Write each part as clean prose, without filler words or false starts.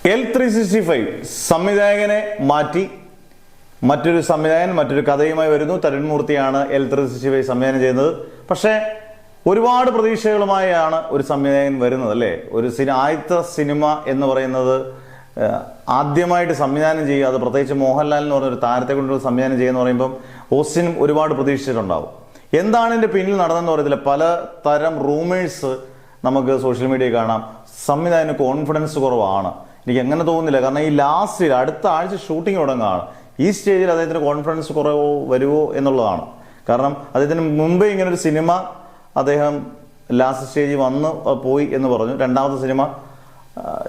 L365 സംവിധായകനെ മാറ്റി മറ്റൊരു സംവിധായകൻ മറ്റൊരു കഥയുമായി വരുന്നു. തരുൺമൂർത്തിയാണ് L365 സംവിധാനം ചെയ്യുന്നത്. പക്ഷേ ഒരുപാട് പ്രതീക്ഷകളുമായാണ് ഒരു സംവിധായകൻ വരുന്നത് അല്ലേ. ഒരു ആദ്യത്തെ സിനിമ എന്ന് പറയുന്നത് ആദ്യമായിട്ട് സംവിധാനം ചെയ്യുക, അത് പ്രത്യേകിച്ച് മോഹൻലാൽ എന്ന് പറഞ്ഞൊരു താരത്തെ കൊണ്ട് സംവിധാനം ചെയ്യുക എന്ന് പറയുമ്പം ഓസ്റ്റിനും ഒരുപാട് പ്രതീക്ഷിച്ചിട്ടുണ്ടാവും. എന്താണ് ഇതിൻ്റെ പിന്നിൽ നടന്നതെന്ന് പറയത്തില്ല. പല തരം റൂമേഴ്സ് നമുക്ക് സോഷ്യൽ മീഡിയയിൽ കാണാം. സംവിധായകന് കോൺഫിഡൻസ് കുറവാണ്. എനിക്ക് എങ്ങനെ തോന്നുന്നില്ല, കാരണം ഈ ലാസ്റ്റിൽ അടുത്ത ആഴ്ച ഷൂട്ടിംഗ് തുടങ്ങുകയാണ്. ഈ സ്റ്റേജിൽ അദ്ദേഹത്തിന് കോൺഫിഡൻസ് കുറവോ വരുമോ എന്നുള്ളതാണ്. കാരണം അദ്ദേഹത്തിന് മുമ്പേ ഇങ്ങനൊരു സിനിമ അദ്ദേഹം ലാസ്റ്റ് സ്റ്റേജിൽ വന്ന് പോയി എന്ന് പറഞ്ഞു. രണ്ടാമത്തെ സിനിമ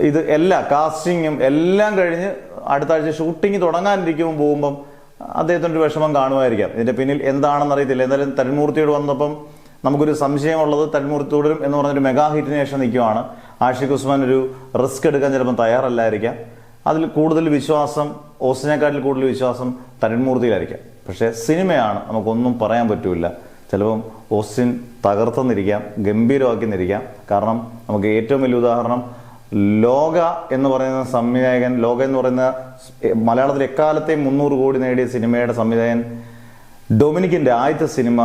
ഇത് എല്ലാ കാസ്റ്റിങ്ങും എല്ലാം കഴിഞ്ഞ് അടുത്ത ആഴ്ച ഷൂട്ടിംഗ് തുടങ്ങാനിരിക്കുമ്പോൾ പോകുമ്പം അദ്ദേഹത്തിൻ്റെ ഒരു വിഷമം കാണുമായിരിക്കാം. ഇതിൻ്റെ പിന്നിൽ എന്താണെന്ന് അറിയത്തില്ല. എന്തായാലും തരുൺമൂർത്തിയോട് വന്നപ്പം നമുക്കൊരു സംശയമുള്ളത് തരുൺമൂർത്തി തുടരും എന്ന് പറഞ്ഞൊരു മെഗാ ഹിറ്റിന് ശേഷം നിൽക്കുവാണ്. ആഷിഖ് ഉസ്മാൻ ഒരു റിസ്ക് എടുക്കാൻ ചിലപ്പം തയ്യാറല്ലായിരിക്കാം. അതിൽ കൂടുതൽ വിശ്വാസം, ഓസ്റ്റിനെക്കാട്ടിൽ കൂടുതൽ വിശ്വാസം തരുൺമൂർത്തിയിലായിരിക്കാം. പക്ഷേ സിനിമയാണ്, നമുക്കൊന്നും പറയാൻ പറ്റില്ല. ചിലപ്പം ഓസ്റ്റിൻ തകർത്തെന്നിരിക്കാം, ഗംഭീരമാക്കിന്നിരിക്കാം. കാരണം നമുക്ക് ഏറ്റവും വലിയ ഉദാഹരണം ലോക എന്ന് പറയുന്ന സംവിധായകൻ, ലോക എന്ന് പറയുന്ന മലയാളത്തിൽ എക്കാലത്തെയും 300 കോടി നേടിയ സിനിമയുടെ സംവിധായകൻ ഡൊമിനിക്കിൻ്റെ ആദ്യത്തെ സിനിമ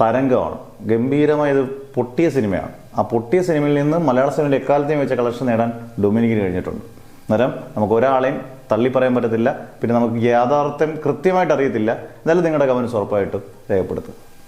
തരംഗമാണ്. ഗംഭീരമായത് പൊട്ടിയ സിനിമയാണ്. ആ പൊട്ടിയ സിനിമയിൽ നിന്ന് മലയാള സിനിമയിൽ എക്കാലത്തെയും വെച്ച കളക്ഷൻ നേടാൻ ഡൊമിനിക്കിന് കഴിഞ്ഞിട്ടുണ്ട്. അന്നേരം നമുക്ക് ഒരാളെയും തള്ളി പറയാൻ പറ്റത്തില്ല. പിന്നെ നമുക്ക് യാഥാർത്ഥ്യം കൃത്യമായിട്ട് അറിയത്തില്ല. എന്നാലും നിങ്ങളുടെ കമൻസ് ഉറപ്പായിട്ടും രേഖപ്പെടുത്തും.